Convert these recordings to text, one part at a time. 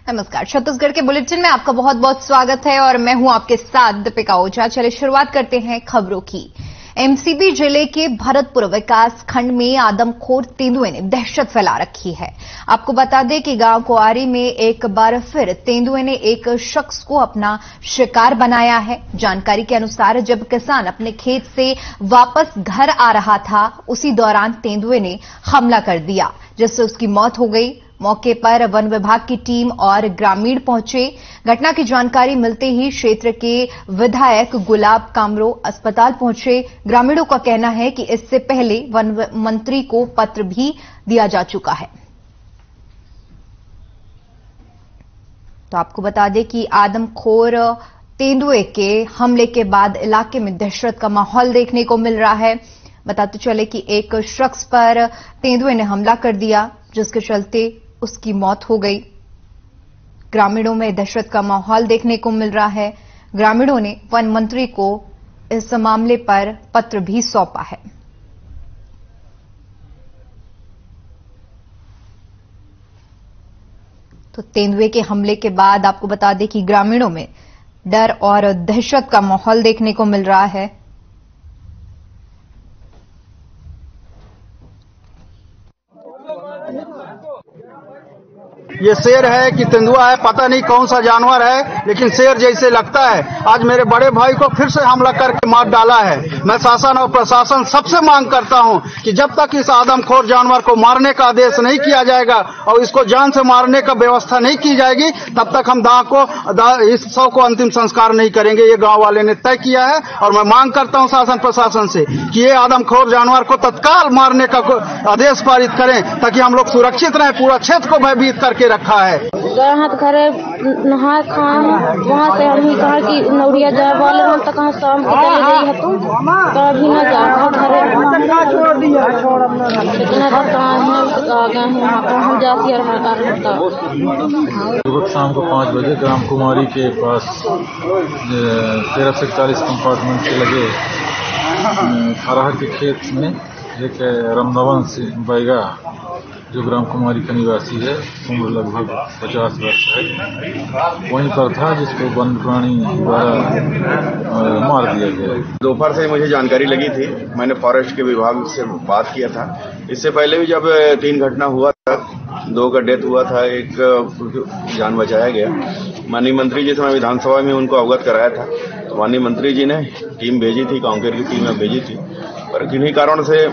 नमस्कार। छत्तीसगढ़ के बुलेटिन में आपका बहुत बहुत स्वागत है और मैं हूं आपके साथ दीपिका ओझा। चलिए शुरुआत करते हैं खबरों की। एमसीबी जिले के भरतपुर विकास खंड में आदमखोर तेंदुए ने दहशत फैला रखी है। आपको बता दें कि गांव कुआरी में एक बार फिर तेंदुए ने एक शख्स को अपना शिकार बनाया है। जानकारी के अनुसार जब किसान अपने खेत से वापस घर आ रहा था, उसी दौरान तेंदुए ने हमला कर दिया, जिससे उसकी मौत हो गई। मौके पर वन विभाग की टीम और ग्रामीण पहुंचे। घटना की जानकारी मिलते ही क्षेत्र के विधायक गुलाब कामरो अस्पताल पहुंचे। ग्रामीणों का कहना है कि इससे पहले वन मंत्री को पत्र भी दिया जा चुका है। तो आपको बता दें कि आदमखोर तेंदुए के हमले के बाद इलाके में दहशत का माहौल देखने को मिल रहा है। बताते चले कि एक शख्स पर तेंदुए ने हमला कर दिया, जिसके चलते उसकी मौत हो गई। ग्रामीणों में दहशत का माहौल देखने को मिल रहा है। ग्रामीणों ने वन मंत्री को इस मामले पर पत्र भी सौंपा है। तो तेंदुए के हमले के बाद आपको बता दें कि ग्रामीणों में डर और दहशत का माहौल देखने को मिल रहा है। ये शेर है कि तेंदुआ है, पता नहीं कौन सा जानवर है, लेकिन शेर जैसे लगता है। आज मेरे बड़े भाई को फिर से हमला करके मार डाला है। मैं शासन और प्रशासन सबसे मांग करता हूं कि जब तक इस आदमखोर जानवर को मारने का आदेश नहीं किया जाएगा और इसको जान से मारने का व्यवस्था नहीं की जाएगी, तब तक हम इस शव को अंतिम संस्कार नहीं करेंगे। ये गांव वाले ने तय किया है और मैं मांग करता हूं शासन प्रशासन से कि ये आदमखोर जानवर को तत्काल मारने का आदेश पारित करें, ताकि हम लोग सुरक्षित रहें। पूरा क्षेत्र को भयभीत करके रखा है। घरे नहा खा वहाँ से हम ही कहा कि नौरिया जाए वाले हम तक शाम को चले गई है, तुम कभी न जाओ घरे कितना हम जाती शाम को 5 बजे ग्राम कुमारी के पास 13 से 40 कंपार्टमेंट के लगे अरहर के खेत में एक रमनवन से बैगा, जो ग्राम कुमारी का निवासी है, उम्र लगभग 50 वर्ष है, वहीं पर था, जिसको वन प्राणी द्वारा मार दिया गया। दोपहर से मुझे जानकारी लगी थी। मैंने फॉरेस्ट के विभाग से बात किया था। इससे पहले भी जब 3 घटना हुआ था, 2 का डेथ हुआ था, 1 जान बचाया गया। माननीय मंत्री जी से मैं विधानसभा में उनको अवगत कराया था, तो माननीय मंत्री जी ने टीम भेजी थी, कांकेर की टीम भेजी थी, पर किन्हीं कारण से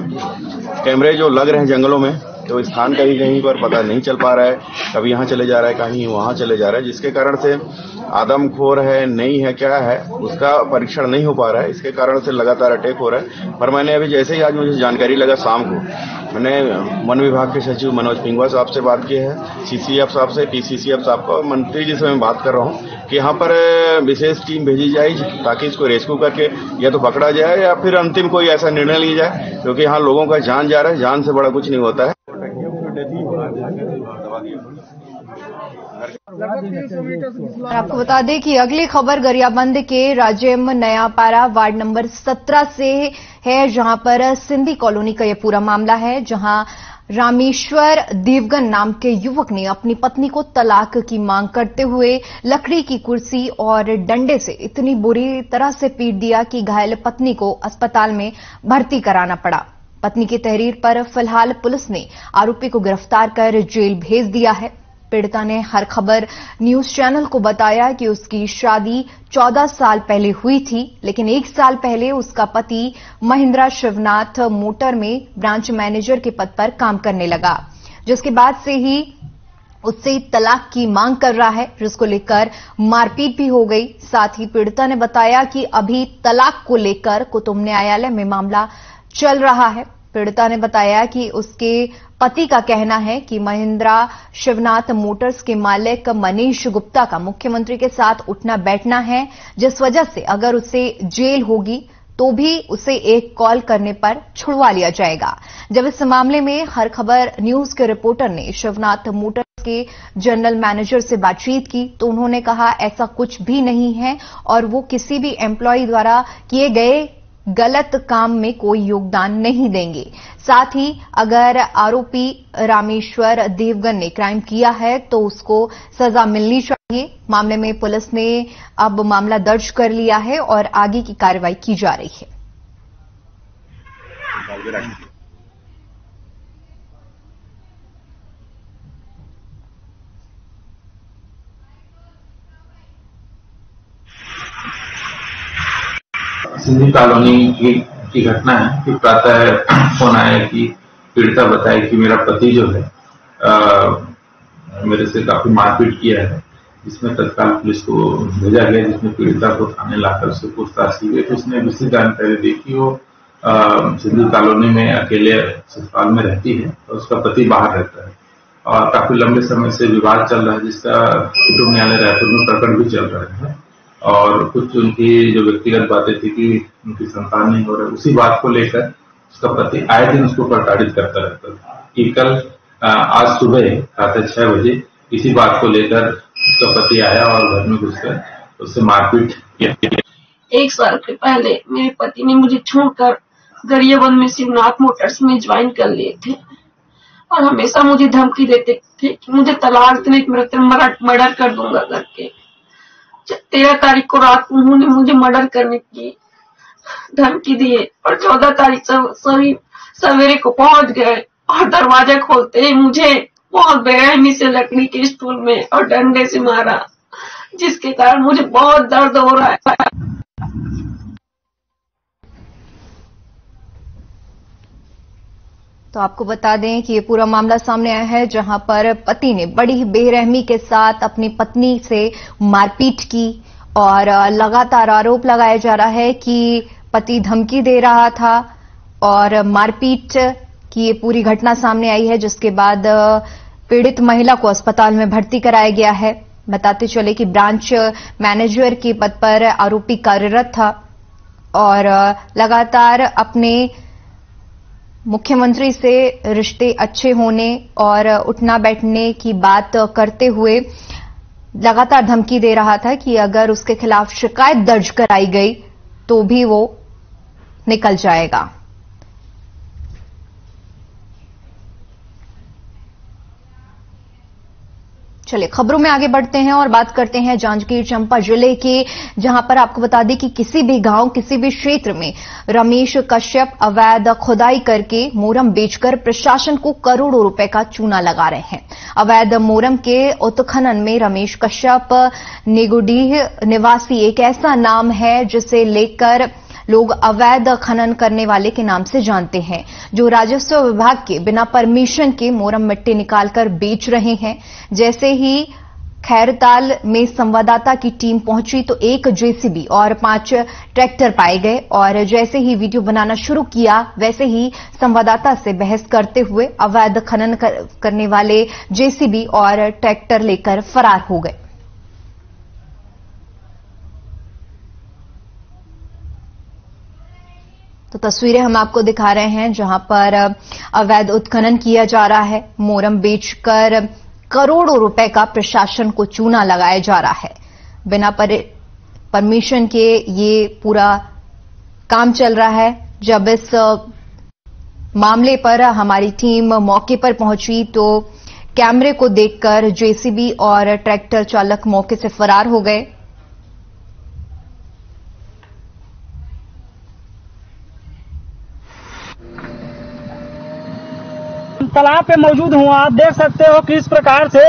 कैमरे जो लग रहे हैं जंगलों में, तो स्थान कहीं कहीं पर पता नहीं चल पा रहा है। कभी यहाँ चले जा रहा है, कहीं वहाँ चले जा रहा है, जिसके कारण से आदमखोर है नहीं है क्या है उसका परीक्षण नहीं हो पा रहा है। इसके कारण से लगातार अटैक हो रहा है। पर मैंने अभी जैसे ही आज मुझे जानकारी लगा शाम को, मैंने वन विभाग के सचिव मनोज पिंगवा साहब से बात की है, सीसीएफ साहब से, पीसीसीएफ साहब का, मंत्री जी से मैं बात कर रहा हूँ कि यहाँ पर विशेष टीम भेजी जाए ताकि इसको रेस्क्यू करके या तो पकड़ा जाए या फिर अंतिम कोई ऐसा निर्णय लिया जाए, क्योंकि यहाँ लोगों का जान जा रहा है। जान से बड़ा कुछ नहीं होता है। आपको बता दें कि अगली खबर गरियाबंद के राजेम नयापारा वार्ड नंबर 17 से है, जहां पर सिंधी कॉलोनी का यह पूरा मामला है, जहां रामेश्वर देवगन नाम के युवक ने अपनी पत्नी को तलाक की मांग करते हुए लकड़ी की कुर्सी और डंडे से इतनी बुरी तरह से पीट दिया कि घायल पत्नी को अस्पताल में भर्ती कराना पड़ा। पत्नी की तहरीर पर फिलहाल पुलिस ने आरोपी को गिरफ्तार कर जेल भेज दिया है। पीड़िता ने हर खबर न्यूज चैनल को बताया कि उसकी शादी 14 साल पहले हुई थी, लेकिन 1 साल पहले उसका पति महिंद्रा शिवनाथ मोटर में ब्रांच मैनेजर के पद पर काम करने लगा, जिसके बाद से ही उससे तलाक की मांग कर रहा है, जिसको लेकर मारपीट भी हो गई। साथ ही पीड़िता ने बताया कि अभी तलाक को लेकर कुतुब न्यायालय में मामला चल रहा है। पीड़िता ने बताया कि उसके पति का कहना है कि महिंद्रा शिवनाथ मोटर्स के मालिक मनीष गुप्ता का मुख्यमंत्री के साथ उठना बैठना है, जिस वजह से अगर उसे जेल होगी तो भी उसे एक कॉल करने पर छुड़वा लिया जाएगा। जब इस मामले में हर खबर न्यूज के रिपोर्टर ने शिवनाथ मोटर्स के जनरल मैनेजर से बातचीत की, तो उन्होंने कहा ऐसा कुछ भी नहीं है और वो किसी भी एम्प्लॉय द्वारा किए गए गलत काम में कोई योगदान नहीं देंगे। साथ ही अगर आरोपी रामेश्वर देवगन ने क्राइम किया है तो उसको सजा मिलनी चाहिए। मामले में पुलिस ने अब मामला दर्ज कर लिया है और आगे की कार्रवाई की जा रही है। सिंधी कॉलोनी की घटना है कि प्रातः फोन आया कि पीड़िता बताए कि मेरा पति जो है मेरे से काफी मारपीट किया है, जिसमें तत्काल पुलिस को भेजा गया, जिसमें पीड़िता को थाने लाकर उससे पूछताछ की गई। तो उसने विस्तृत जानकारी दी कि वो सिंधी कॉलोनी में अकेले ससुराल में रहती है और उसका पति बाहर रहता है और काफी लंबे समय से विवाद चल रहा है, जिसका कुटुंब न्यायालय रायपुर में प्रकरण भी चल रहा है और कुछ उनकी जो व्यक्तिगत बातें थी कि उनकी संतान नहीं हो रहा, उसी बात को लेकर उसका पति आए दिन उसको प्रताड़ित करता रहता था कि कल आज सुबह प्रातः 6 बजे इसी बात को लेकर उसका पति आया और घर में घुसकर उससे मारपीट किया। 1 साल के पहले मेरे पति ने मुझे छोड़कर गरियाबंद में शिवनाथ मोटर्स में ज्वाइन कर लिए थे और हमेशा मुझे धमकी देते थे कि मुझे तलाक देने के मर्डर कर दूंगा करके। 13 तारीख को रात को उन्होंने मुझे मर्डर करने की धमकी दी और 14 तारीख सवेरे को पहुंच गए और दरवाजा खोलते ही मुझे बहुत बेरहमी से लकड़ी के स्टूल में और डंडे से मारा, जिसके कारण मुझे बहुत दर्द हो रहा है। तो आपको बता दें कि ये पूरा मामला सामने आया है, जहां पर पति ने बड़ी बेरहमी के साथ अपनी पत्नी से मारपीट की और लगातार आरोप लगाया जा रहा है कि पति धमकी दे रहा था और मारपीट की ये पूरी घटना सामने आई है, जिसके बाद पीड़ित महिला को अस्पताल में भर्ती कराया गया है। बताते चले कि ब्रांच मैनेजर के पद पर आरोपी कार्यरत था और लगातार अपने मुख्यमंत्री से रिश्ते अच्छे होने और उठना बैठने की बात करते हुए लगातार धमकी दे रहा था कि अगर उसके खिलाफ शिकायत दर्ज कराई गई तो भी वो निकल जाएगा। चलिए खबरों में आगे बढ़ते हैं और बात करते हैं जांजगीर चांपा जिले के, जहां पर आपको बता दें कि किसी भी गांव, किसी भी क्षेत्र में रमेश कश्यप अवैध खुदाई करके मोरम बेचकर प्रशासन को करोड़ों रुपए का चूना लगा रहे हैं। अवैध मोरम के उत्खनन में रमेश कश्यप निगुडीह निवासी एक ऐसा नाम है जिसे लेकर लोग अवैध खनन करने वाले के नाम से जानते हैं, जो राजस्व विभाग के बिना परमिशन के मोरम मिट्टी निकालकर बेच रहे हैं। जैसे ही खैरताल में संवाददाता की टीम पहुंची तो एक जेसीबी और 5 ट्रैक्टर पाए गए और जैसे ही वीडियो बनाना शुरू किया वैसे ही संवाददाता से बहस करते हुए अवैध खनन करने वाले जेसीबी और ट्रैक्टर लेकर फरार हो गए। तो तस्वीरें हम आपको दिखा रहे हैं जहां पर अवैध उत्खनन किया जा रहा है, मोरम बेचकर करोड़ों रुपए का प्रशासन को चूना लगाया जा रहा है। बिना परमिशन के ये पूरा काम चल रहा है। जब इस मामले पर हमारी टीम मौके पर पहुंची तो कैमरे को देखकर जेसीबी और ट्रैक्टर चालक मौके से फरार हो गए। तालाब पे मौजूद हूँ, आप देख सकते हो किस प्रकार से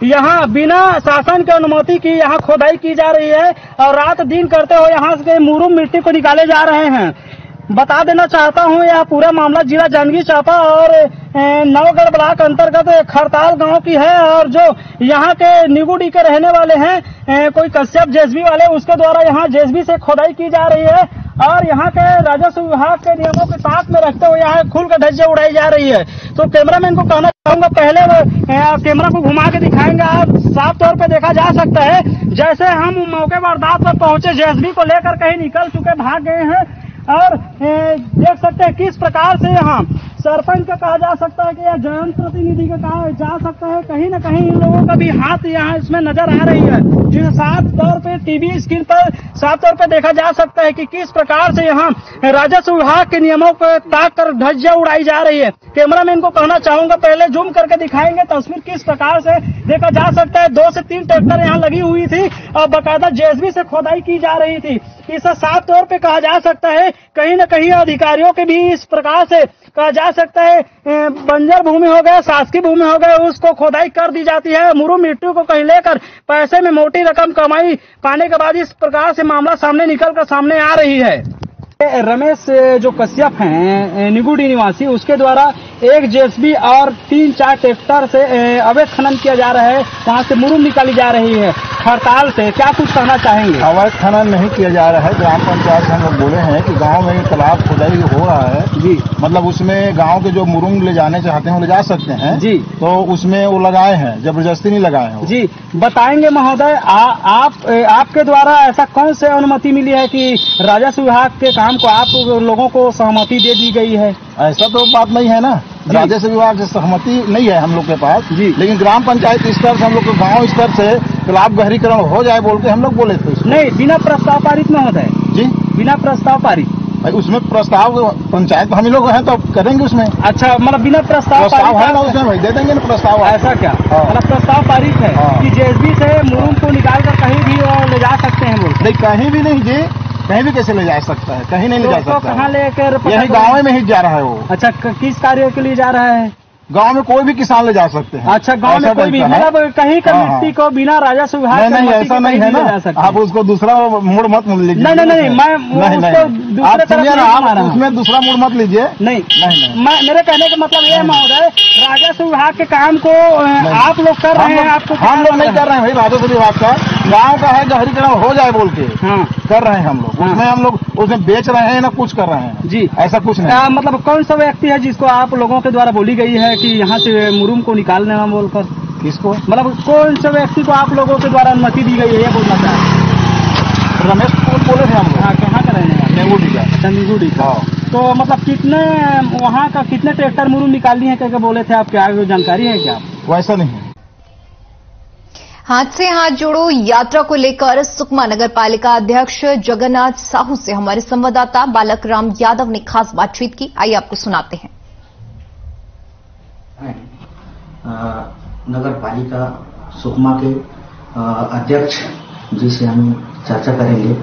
यहाँ बिना शासन की अनुमति की यहाँ खोदाई की जा रही है और रात दिन करते हुए यहाँ से मुरुम मिट्टी को निकाले जा रहे हैं। बता देना चाहता हूँ यह पूरा मामला जिला जांजगीर चांपा और नवगढ़ ब्लॉक अंतर्गत खरताल गांव की है और जो यहाँ के निगुडी के रहने वाले हैं कोई कश्यप जेसीबी वाले, उसके द्वारा यहाँ जेसीबी से खोदाई की जा रही है और यहाँ के राजस्व विभाग के नियमों के साथ में रखते हुए यहाँ खुल के धज्जे उड़ाई जा रही है। तो कैमरामैन को कहना चाहूंगा, पहले कैमरा को घुमा के दिखाएंगे, आप साफ तौर पे देखा जा सकता है जैसे हम मौके वारदात पर पहुंचे जेसीबी को लेकर कहीं निकल चुके भाग गए हैं और देख सकते हैं किस प्रकार से यहाँ सरपंच का कहा जा सकता है कि या जनप्रतिनिधि का कहा जा सकता है, कहीं न कहीं इन लोगों का भी हाथ यहाँ इसमें नजर आ रही है, जिसे साफ तौर पे टीवी स्क्रीन पर साफ तौर पे देखा जा सकता है कि किस प्रकार से यहाँ राजस्व विभाग के नियमों को ताक कर धज्जियां उड़ाई जा रही है। कैमरामैन को कहना चाहूंगा, पहले जूम करके दिखाएंगे तस्वीर किस प्रकार से देखा जा सकता है। 2 से 3 ट्रैक्टर यहाँ लगी हुई थी और बाकायदा जेसीबी से खोदाई की जा रही थी। इसे साफ तौर पे कहा जा सकता है कहीं न कहीं अधिकारियों के भी इस प्रकार से कहा जा सकता है बंजर भूमि हो गया, शासकीय भूमि हो गया, उसको खोदाई कर दी जाती है। मुरुम मिट्टी को कहीं लेकर पैसे में मोटी रकम कमाई पाने के बाद इस प्रकार से मामला सामने निकल कर सामने आ रही है। रमेश जो कश्यप हैं निगुड़ी निवासी, उसके द्वारा एक जेसीबी और 3-4 ट्रैक्टर से अवैध खनन किया जा रहा है, वहाँ से मुरुम निकाली जा रही है हड़ताल से, क्या कुछ कहना चाहेंगे? अवैध खनन नहीं किया जा रहा है। ग्राम पंचायत से हम लोग बोले हैं कि गांव में तालाब खुदाई हो रहा है जी, मतलब उसमें गांव के जो मुरुम ले जाने चाहते हैं वो ले जा सकते हैं जी, तो उसमें वो लगाए हैं, जबरदस्ती नहीं लगाए हैं जी। बताएंगे महोदय, आपके द्वारा ऐसा कौन से अनुमति मिली है कि राजस्व विभाग के काम को आप लोगों को सहमति दे दी गई है? ऐसा तो बात नहीं है ना, राजस्व विभाग से सहमति नहीं है हम लोग के पास जी, लेकिन ग्राम पंचायत स्तर से हम लोग को गाँव स्तर से तालाब गहरीकरण हो जाए बोल के हम लोग बोले थे। नहीं, बिना प्रस्ताव पारित में होता है जी, बिना प्रस्ताव पारित भाई, उसमें प्रस्ताव पंचायत हम लोग हैं तो करेंगे उसमें। अच्छा, मतलब बिना प्रस्ताव है ना उसमें भाई, दे देंगे ना प्रस्ताव। ऐसा क्या? मतलब प्रस्ताव पारित है कि जेसीबी से मुरुम को निकाल कर कहीं भी ले जा सकते हैं बोल? नहीं, कहीं भी नहीं जी, कहीं भी कैसे ले जा सकता है? कहीं नहीं ले जा सकता। कहाँ लेकर? यही गाँव में ही जा रहा है वो। अच्छा, किस कार्य के लिए जा रहा है? गांव में कोई भी किसान ले जा सकते हैं। अच्छा, गांव में कोई भी, मतलब कहीं का मिट्टी को बिना राजस्व विभाग नहीं, ऐसा नहीं है ना, आप उसको दूसरा मोड़ मत लीजिए। नहीं, मैं उसमें दूसरा मोड़ मत लीजिए। नहीं, मेरे कहने का मतलब ये है महोदय, राजस्व विभाग के काम को आप लोग कर रहे हैं, आपको हम लोग नहीं कर रहे हैं भाई, राजस्व विभाग का गाँव का है गहरीकरण हो जाए बोल के कर रहे हैं हम लोग, उसमें हम लोग उसमें बेच रहे हैं ना कुछ कर रहे हैं जी, ऐसा कुछ नहीं। मतलब कौन सा व्यक्ति है जिसको आप लोगों के द्वारा बोली गई है कि यहाँ से मुरुम को निकालने में बोलकर? किसको? मतलब कौन से व्यक्ति को आप लोगों के द्वारा अनुमति दी गई है ये बोलना चाहते? रमेश को बोले थे हम लोग। हाँ, कहाँ का रहने वाले? निगुड़ी का। अच्छा, निगुड़ी का। तो मतलब कितने वहाँ का कितने ट्रैक्टर मुरुम निकाल लिए हैं करके बोले थे आप? क्या जानकारी है क्या? वैसा नहीं है। हाथ से हाथ जोड़ो यात्रा को लेकर सुकमा नगर पालिका अध्यक्ष जगन्नाथ साहू से हमारे संवाददाता बालक राम यादव ने खास बातचीत की। आइए आपको सुनाते हैं। नगर पालिका सुकमा के अध्यक्ष जी से हम चर्चा करेंगे।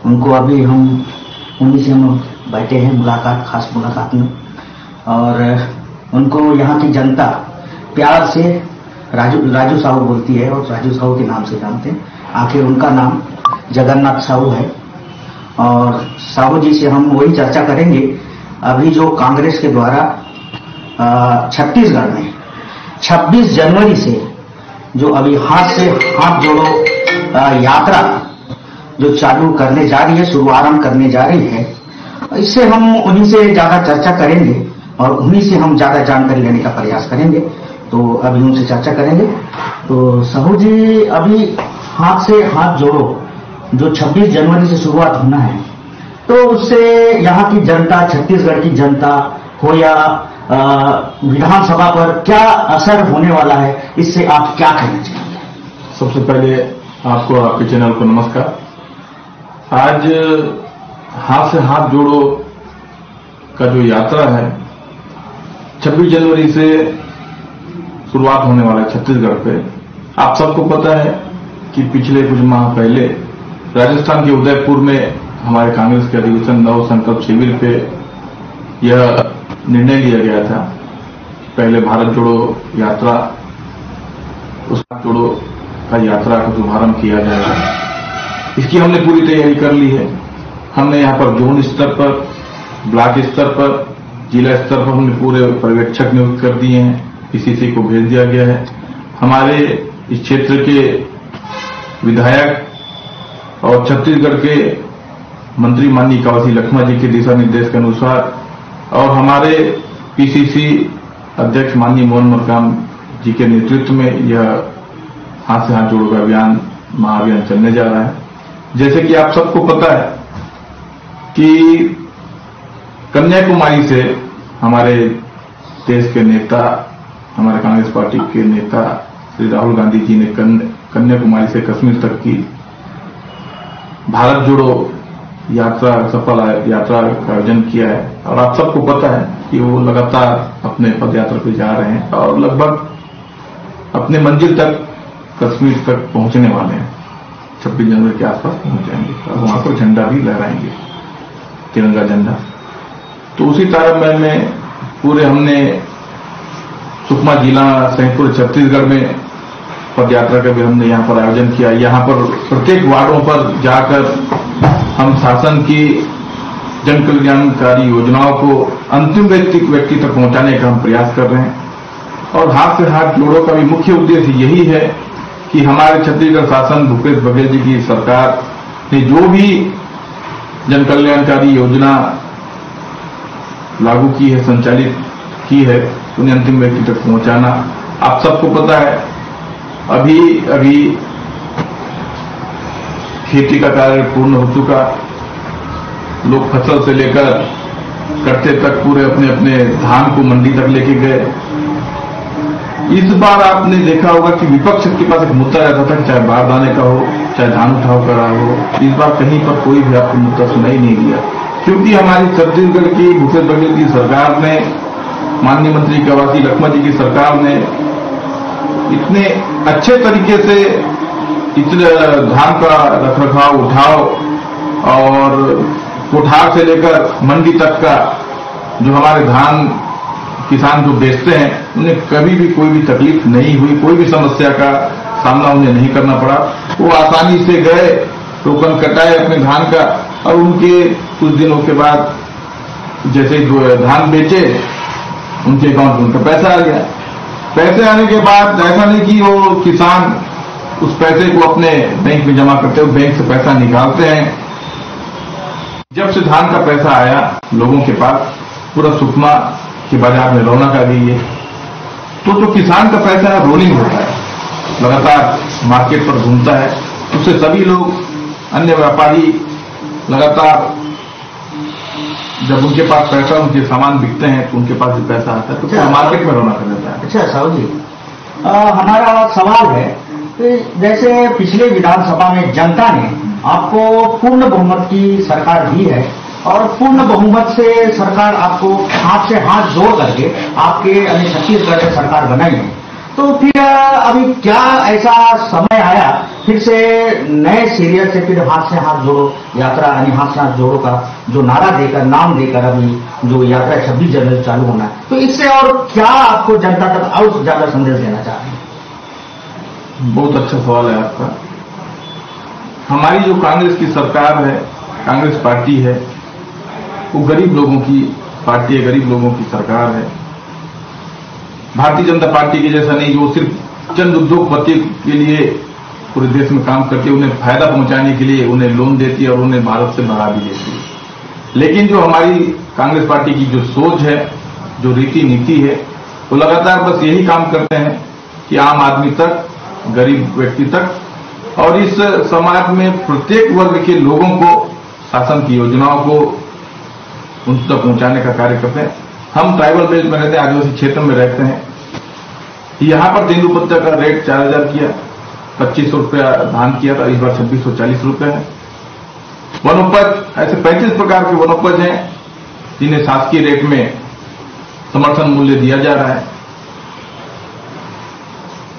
उनको अभी उन्हीं से हम बैठे हैं खास मुलाकात में, और उनको यहाँ की जनता प्यार से राजू साहू बोलती है और राजू साहू के नाम से जानते हैं। आखिर उनका नाम जगन्नाथ साहू है, और साहू जी से हम वही चर्चा करेंगे अभी जो कांग्रेस के द्वारा छत्तीसगढ़ में 26 जनवरी से जो अभी हाथ से हाथ जोड़ो यात्रा जो चालू करने जा रही है, शुभारंभ करने जा रही है, इससे हम उन्हीं से ज्यादा चर्चा करेंगे और उन्हीं से हम ज्यादा जानकारी लेने का प्रयास करेंगे। तो अभी उनसे चर्चा करेंगे। तो साहू जी, अभी हाथ से हाथ जोड़ो जो 26 जनवरी से शुरुआत होना है, तो उससे यहाँ की जनता, छत्तीसगढ़ की जनता हो या विधानसभा पर क्या असर होने वाला है, इससे आप क्या कहना चाहेंगे? सबसे पहले आपको, आपके चैनल को नमस्कार। आज हाथ से हाथ जोड़ो का जो यात्रा है 26 जनवरी से शुरुआत होने वाला है छत्तीसगढ़ पे। आप सबको पता है कि पिछले कुछ माह पहले राजस्थान के उदयपुर में हमारे कांग्रेस के अधिवेशन नव संकल्प शिविर पे यह निर्णय लिया गया था, पहले भारत जोड़ो यात्रा, उसका जोड़ो का यात्रा का शुभारंभ किया जाएगा। इसकी हमने पूरी तैयारी कर ली है। हमने यहाँ पर जोन स्तर पर, ब्लॉक स्तर पर, जिला स्तर पर हमने पूरे पर्यवेक्षक नियुक्त कर दिए हैं, पीसीसी को भेज दिया गया है। हमारे इस क्षेत्र के विधायक और छत्तीसगढ़ के मंत्री माननीय कावसी लखमा जी के दिशा निर्देश के अनुसार और हमारे पीसीसी अध्यक्ष माननीय मोहन मरकाम जी के नेतृत्व में यह हाथ से हाथ जोड़ो का अभियान, महाअभियान चलने जा रहा है। जैसे कि आप सबको पता है कि कन्याकुमारी से हमारे देश के नेता, हमारे कांग्रेस पार्टी के नेता श्री राहुल गांधी जी ने कन्याकुमारी से कश्मीर तक की भारत जोड़ो यात्रा, सफल यात्रा का आयोजन किया है। और आप सबको पता है कि वो लगातार अपने पदयात्रा पे जा रहे हैं और लगभग अपने मंजिल तक कश्मीर तक पहुंचने वाले हैं। 26 जनवरी के आसपास पहुंच जाएंगे और वहां पर झंडा भी लहराएंगे, तिरंगा झंडा। तो उसी तारतम्य में पूरे हमने सुकमा जिला सहित छत्तीसगढ़ में पदयात्रा का भी हमने यहाँ पर आयोजन किया। यहाँ पर प्रत्येक वार्डों पर जाकर हम शासन की जन कल्याणकारी योजनाओं को अंतिम व्यक्ति तक पहुंचाने का हम प्रयास कर रहे हैं। और हाथ से हाथ जोड़ो का भी मुख्य उद्देश्य यही है कि हमारे छत्तीसगढ़ शासन भूपेश बघेल जी की सरकार ने जो भी जन कल्याणकारी योजना लागू की है, संचालित की है, उन्हें अंतिम व्यक्ति तक पहुंचाना। आप सबको पता है अभी खेती का कार्य पूर्ण हो चुका, लोग फसल से लेकर कट्टे तक पूरे अपने अपने धान को मंडी तक लेके गए। इस बार आपने देखा होगा कि विपक्ष के पास एक मुद्दा रहता था, चाहे बारदाने का हो, चाहे धान उठाव का हो। इस बार कहीं पर कोई भी आपको मुद्दा सुनाई नहीं दिया, क्योंकि हमारी छत्तीसगढ़ की भूपेश बघेल की सरकार ने, माननीय मंत्री कवासी लखमा जी की सरकार ने इतने अच्छे तरीके से इतने धान का रखरखाव, उठाव और कोठार से लेकर मंडी तक का जो हमारे धान किसान जो बेचते हैं, उन्हें कभी भी कोई भी तकलीफ नहीं हुई, कोई भी समस्या का सामना उन्हें नहीं करना पड़ा। वो आसानी से गए, टोकन कटाए अपने धान का और उनके कुछ दिनों के बाद जैसे जो धान बेचे, उनके अकाउंट में उनका पैसा आ गया। पैसे आने के बाद ऐसा नहीं कि वो किसान उस पैसे को अपने बैंक में जमा करते हैं, बैंक से पैसा निकालते हैं। जब से धान का पैसा आया लोगों के पास, पूरा सुकमा के बाजार में रौनक आ गई है। तो जो किसान का पैसा है रोलिंग होता है, लगातार मार्केट पर घूमता है, उससे सभी लोग, अन्य व्यापारी लगातार जब उनके पास पैसा, उनके सामान बिकते हैं तो उनके पास भी पैसा आता है, तो पूरा मार्केट में रौनक रहता है। अच्छा साहू जी, हमारा सवाल है कि जैसे पिछले विधानसभा में जनता ने आपको पूर्ण बहुमत की सरकार दी है और पूर्ण बहुमत से सरकार आपको हाथ से हाथ जोड़ करके आपके छत्तीसगढ़ में सरकार बनाई है, तो फिर अभी क्या ऐसा समय आया फिर से नए सीरियल से फिर हाथ से हाथ जोड़ो यात्रा, हाथ से हाथ जोड़ो का जो नारा देकर, नाम देकर अभी जो यात्रा 26 जनवरी चालू होना है, तो इससे और क्या आपको जनता तक और ज्यादा संदेश देना चाह रहे हैं? बहुत अच्छा सवाल है आपका। हमारी जो कांग्रेस की सरकार है, कांग्रेस पार्टी है, वो गरीब लोगों की पार्टी है, गरीब लोगों की सरकार है। भारतीय जनता पार्टी के जैसा नहीं जो सिर्फ चंद उद्योगपति के लिए पूरे देश में काम करके उन्हें फायदा पहुंचाने के लिए उन्हें लोन देती है और उन्हें भारत से भगा भी देती है। लेकिन जो हमारी कांग्रेस पार्टी की जो सोच है, जो रीति नीति है, वो लगातार बस यही काम करते हैं कि आम आदमी तक, गरीब व्यक्ति तक और इस समाज में प्रत्येक वर्ग के लोगों को शासन की योजनाओं को उन तक पहुंचाने का कार्य करते हैं। हम ट्राइबल बेल्ट में रहते हैं, आदिवासी क्षेत्र में रहते हैं। यहां पर तेंदुपत्ता का रेट 4000 किया, 2500 रुपया धान किया था, इस बार 2640 रुपये है। वनोपज ऐसे 35 प्रकार के वनोपज हैं जिन्हें शासकीय रेट में समर्थन मूल्य दिया जा रहा है।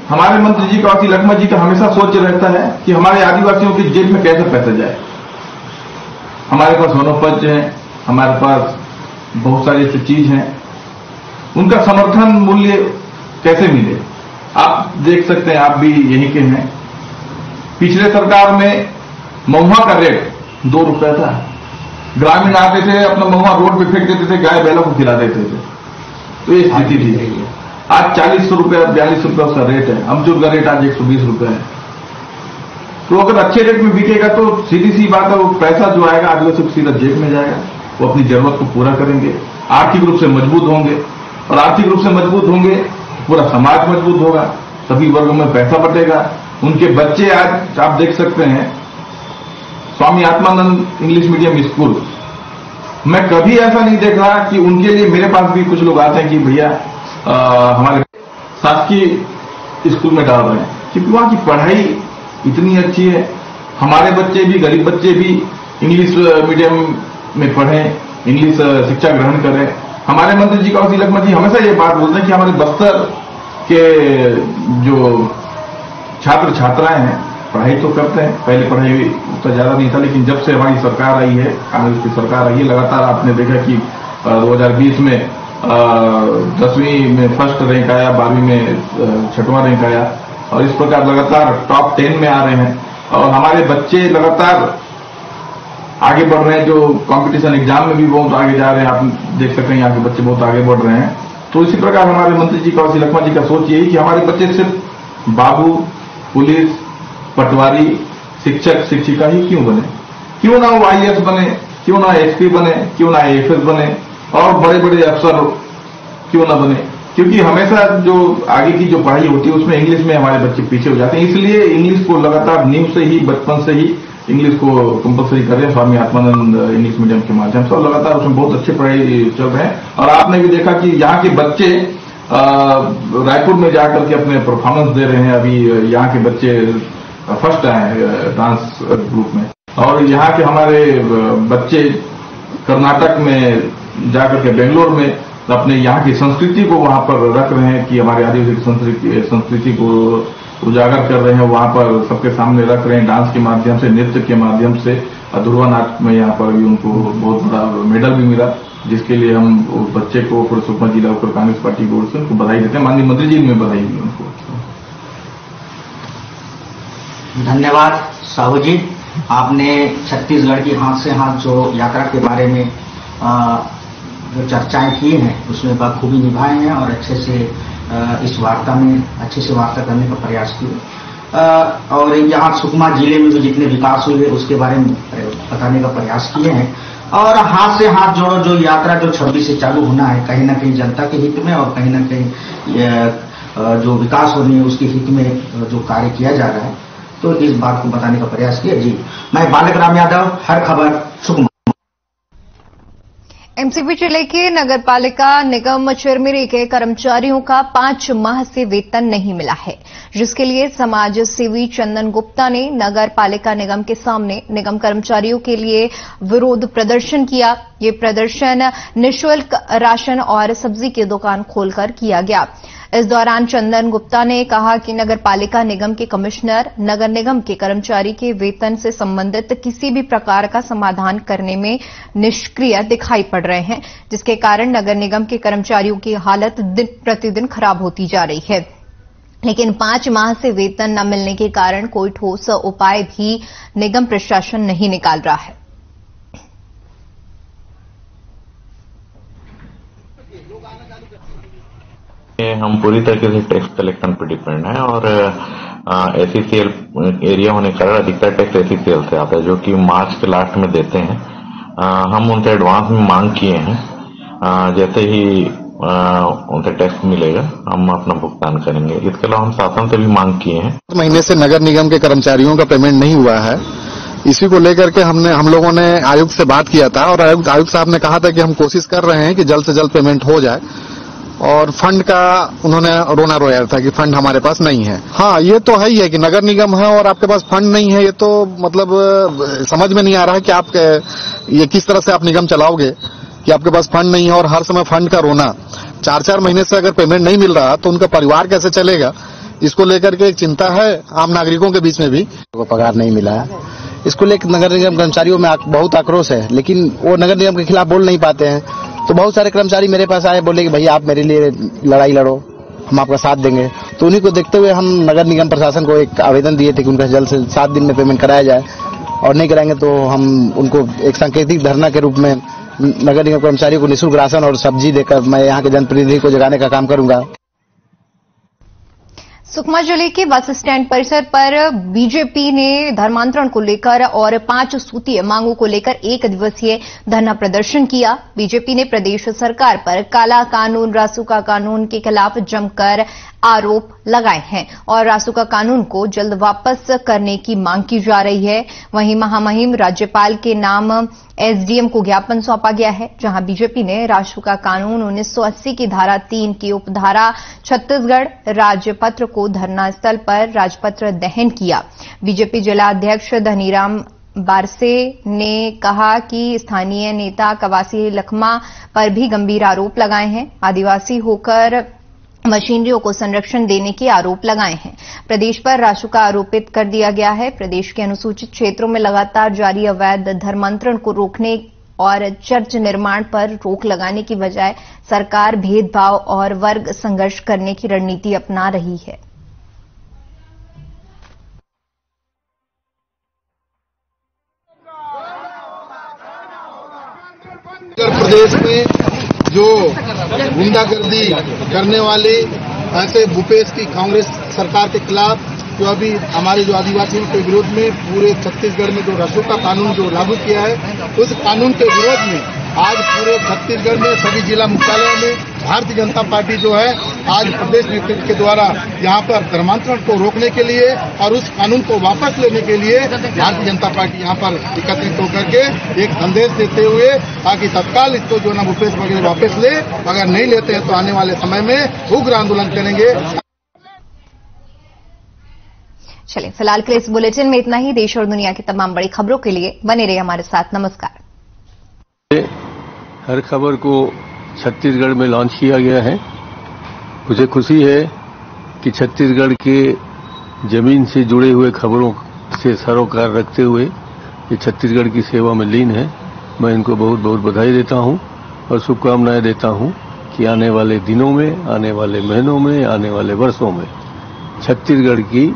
हमारे मंत्री जी कवासी लखमा जी का हमेशा सोच रहता है कि हमारे आदिवासियों की जेब में कैसे पैसा जाए। हमारे पास वनोपज है, हमारे पास बहुत सारी ऐसी चीज हैं, उनका समर्थन मूल्य कैसे मिले। आप देख सकते हैं, आप भी यहीं के हैं, पिछले सरकार में महुआ का रेट 2 रुपया था। ग्रामीण आते थे, अपना महुआ रोड पे फेंक देते थे, गाय बैलों को खिला देते थे, तो ये स्थिति थी। आज 40 रुपया 42 रुपया उसका रेट है। अमचूर का रेट आज 120 रुपया है। तो अगर अच्छे रेट में बिकेगा तो सीधी सी बात है, वो पैसा जो आएगा आदिवासी को सीधा जेब में जाएगा, वो अपनी जरूरत को पूरा करेंगे, आर्थिक रूप से मजबूत होंगे, और आर्थिक रूप से मजबूत होंगे पूरा समाज मजबूत होगा, सभी वर्गों में पैसा बटेगा। उनके बच्चे आज आप देख सकते हैं, Swami Atmanand English medium school, मैं कभी ऐसा नहीं देख रहा कि उनके लिए, मेरे पास भी कुछ लोग आते हैं कि भैया हमारे शासकीय स्कूल में डाल रहे हैं, क्योंकि वहाँ की पढ़ाई इतनी अच्छी है। हमारे बच्चे भी, गरीब बच्चे भी इंग्लिश मीडियम में पढ़ें, इंग्लिश शिक्षा ग्रहण करें। हमारे मंत्री जी कौशी लखमा जी हमेशा ये बात बोलते हैं कि हमारे बस्तर के जो छात्र छात्राएं हैं पढ़ाई तो करते हैं, पहले पढ़ाई तो ज्यादा नहीं था, लेकिन जब से हमारी सरकार आई है, कांग्रेस की सरकार आई है, लगातार आपने देखा कि 2020 में 10वीं में फर्स्ट रैंक आया, 12वीं में 6वां रैंक आया, और इस प्रकार लगातार टॉप 10 में आ रहे हैं। और हमारे बच्चे लगातार आगे बढ़ रहे हैं, जो कंपटीशन एग्जाम में भी बहुत आगे जा रहे हैं। आप देख सकते हैं यहाँ के बच्चे बहुत आगे बढ़ रहे हैं। तो इसी प्रकार हमारे मंत्री जी कौशी लखमा जी का सोच यही कि हमारे बच्चे सिर्फ बाबू, पुलिस, पटवारी, शिक्षक, शिक्षिका ही क्यों बने, क्यों ना वो IAS बने, क्यों ना SP बने, क्यों ना AFS बने, और बड़े बड़े अफसर क्यों ना बने। क्योंकि हमेशा जो आगे की जो पढ़ाई होती है उसमें इंग्लिश में हमारे बच्चे पीछे हो जाते हैं। इसलिए इंग्लिश को लगातार नींव से ही, बचपन से ही इंग्लिश को कंपलसरी कर रहे हैं स्वामी आत्मानंद इंग्लिश मीडियम के माध्यम से, और लगातार उसमें बहुत अच्छे पढ़ाई चल रहे हैं। और आपने भी देखा कि यहाँ के बच्चे रायपुर में जाकर के अपने परफॉर्मेंस दे रहे हैं। अभी यहाँ के बच्चे फर्स्ट आए हैं डांस ग्रुप में, और यहाँ के हमारे बच्चे कर्नाटक में जाकर के बेंगलोर में अपने यहाँ की संस्कृति को वहां पर रख रहे हैं कि हमारे आदिवासी संस्कृति को उजागर कर रहे हैं, वहां पर सबके सामने रख रहे हैं डांस के माध्यम से, नृत्य के माध्यम से। ध्रुवा नाट्य में यहाँ पर भी उनको बहुत बड़ा मेडल भी मिला, जिसके लिए हम बच्चे को फिर सुकमा जिला उत्तर कांग्रेस पार्टी की ओर से उनको बधाई देते हैं। माननीय मंत्री जी ने बधाई दी उनको। धन्यवाद साहू जी, आपने छत्तीसगढ़ की हाथ से हाथ जो यात्रा के बारे में जो चर्चाएं की हैं उसमें बखूबी निभाए हैं, और अच्छे से इस वार्ता में अच्छे से वार्ता करने का प्रयास किए, और यहाँ सुकमा जिले में भी जितने विकास हुए उसके बारे में बताने का प्रयास किए हैं। और हाथ से हाथ जोड़ो जो यात्रा जो 26 से चालू होना है, कहीं ना कहीं जनता के हित में और कहीं ना कहीं जो विकास होनी है उसके हित में जो कार्य किया जा रहा है, तो इस बात को बताने का प्रयास किया। जी, मैं बालक राम यादव, हर खबर सुकमा। एमसीपी जिले के नगर पालिका निगम चिरमिरी के कर्मचारियों का 5 माह से वेतन नहीं मिला है, जिसके लिए समाज सेवी चंदन गुप्ता ने नगर पालिका निगम के सामने निगम कर्मचारियों के लिए विरोध प्रदर्शन किया। ये प्रदर्शन निःशुल्क राशन और सब्जी की दुकान खोलकर किया गया। इस दौरान चंदन गुप्ता ने कहा कि नगर पालिका निगम के कमिश्नर नगर निगम के कर्मचारी के वेतन से संबंधित किसी भी प्रकार का समाधान करने में निष्क्रिय दिखाई पड़ रहे हैं, जिसके कारण नगर निगम के कर्मचारियों की हालत दिन प्रतिदिन खराब होती जा रही है। लेकिन 5 माह से वेतन न मिलने के कारण कोई ठोस उपाय भी निगम प्रशासन नहीं निकाल रहा है। हम पूरी तरीके से टैक्स कलेक्शन पर डिपेंड है, और SECL एरिया होने के कारण अधिकतर टैक्स SECL से आता है, जो कि मार्च के लास्ट में देते हैं। हम उनसे एडवांस में मांग किए हैं, जैसे ही उनसे टैक्स मिलेगा हम अपना भुगतान करेंगे। इसके अलावा हम शासन से भी मांग किए हैं। महीने से नगर निगम के कर्मचारियों का पेमेंट नहीं हुआ है, इसी को लेकर के हम लोगों ने आयुक्त से बात किया था, और आयुक्त साहब ने कहा था कि हम कोशिश कर रहे हैं कि जल्द से जल्द पेमेंट हो जाए। और फंड का उन्होंने रोना रोया था कि फंड हमारे पास नहीं है। हाँ, ये तो है ही है कि नगर निगम है और आपके पास फंड नहीं है, ये तो मतलब समझ में नहीं आ रहा है कि आप ये किस तरह से आप निगम चलाओगे कि आपके पास फंड नहीं है और हर समय फंड का रोना। 4-4 महीने से अगर पेमेंट नहीं मिल रहा तो उनका परिवार कैसे चलेगा, इसको लेकर के एक चिंता है आम नागरिकों के बीच में भी। पगार नहीं मिला है, इसको लेकर नगर निगम कर्मचारियों में बहुत आक्रोश है, लेकिन वो नगर निगम के खिलाफ बोल नहीं पाते हैं। तो बहुत सारे कर्मचारी मेरे पास आए, बोले कि भैया आप मेरे लिए लड़ाई लड़ो, हम आपका साथ देंगे। तो उन्हीं को देखते हुए हम नगर निगम प्रशासन को एक आवेदन दिए थे कि उनका जल्द से 7 दिन में पेमेंट कराया जाए, और नहीं कराएंगे तो हम उनको एक सांकेतिक धरना के रूप में नगर निगम कर्मचारियों को निःशुल्क राशन और सब्जी देकर मैं यहाँ के जनप्रतिनिधि को जगाने का काम करूंगा। सुकमा जिले के बस स्टैंड परिसर पर बीजेपी ने धर्मांतरण को लेकर और 5 सूत्रीय मांगों को लेकर 1 दिवसीय धरना प्रदर्शन किया। बीजेपी ने प्रदेश सरकार पर काला कानून, रासुका कानून के खिलाफ जमकर आरोप लगाए हैं और रासुका कानून को जल्द वापस करने की मांग की जा रही है। वहीं महामहिम राज्यपाल के नाम एसडीएम को ज्ञापन सौंपा गया है, जहां बीजेपी ने रासुका कानून 1980 की धारा 3 की उपधारा छत्तीसगढ़ राजपत्र को धरना स्थल पर राजपत्र दहन किया। बीजेपी जिला अध्यक्ष धनीराम बारसे ने कहा कि स्थानीय नेता कवासी लखमा पर भी गंभीर आरोप लगाए हैं। आदिवासी होकर मशीनरियों को संरक्षण देने के आरोप लगाए हैं। प्रदेश पर रासुका आरोपित कर दिया गया है। प्रदेश के अनुसूचित क्षेत्रों में लगातार जारी अवैध धर्मांतरण को रोकने और चर्च निर्माण पर रोक लगाने की बजाय सरकार भेदभाव और वर्ग संघर्ष करने की रणनीति अपना रही है। उत्तर प्रदेश में जो गुंडागर्दी करने वाले ऐसे भूपेश की कांग्रेस सरकार के खिलाफ जो अभी हमारे जो आदिवासियों के विरोध में पूरे छत्तीसगढ़ में जो रासुका कानून जो लागू किया है, उस कानून के विरोध में आज पूरे छत्तीसगढ़ में सभी जिला मुख्यालयों में भारतीय जनता पार्टी जो है आज प्रदेश नेतृत्व के द्वारा यहाँ पर धर्मांतरण को रोकने के लिए और उस कानून को वापस लेने के लिए भारतीय जनता पार्टी यहाँ पर एकत्रित होकर के एक संदेश देते हुए ताकि तत्काल इसको जो ना भूपेश वगैरह वापस ले, अगर नहीं लेते हैं तो आने वाले समय में उग्र आंदोलन करेंगे। चलिए फिलहाल के लिए इस बुलेटिन में इतना ही। देश और दुनिया की तमाम बड़ी खबरों के लिए बने रहिए हमारे साथ। नमस्कार। हर खबर को छत्तीसगढ़ में लॉन्च किया गया है। मुझे खुशी है कि छत्तीसगढ़ के जमीन से जुड़े हुए खबरों से सरोकार रखते हुए ये छत्तीसगढ़ की सेवा में लीन है। मैं इनको बहुत बहुत बधाई देता हूं और शुभकामनाएं देता हूं कि आने वाले दिनों में, आने वाले महीनों में, आने वाले वर्षों में छत्तीसगढ़ की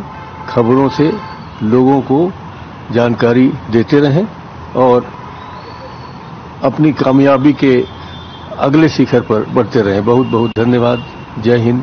खबरों से लोगों को जानकारी देते रहें और अपनी कामयाबी के अगले शिखर पर बढ़ते रहें। बहुत बहुत धन्यवाद। जय हिंद।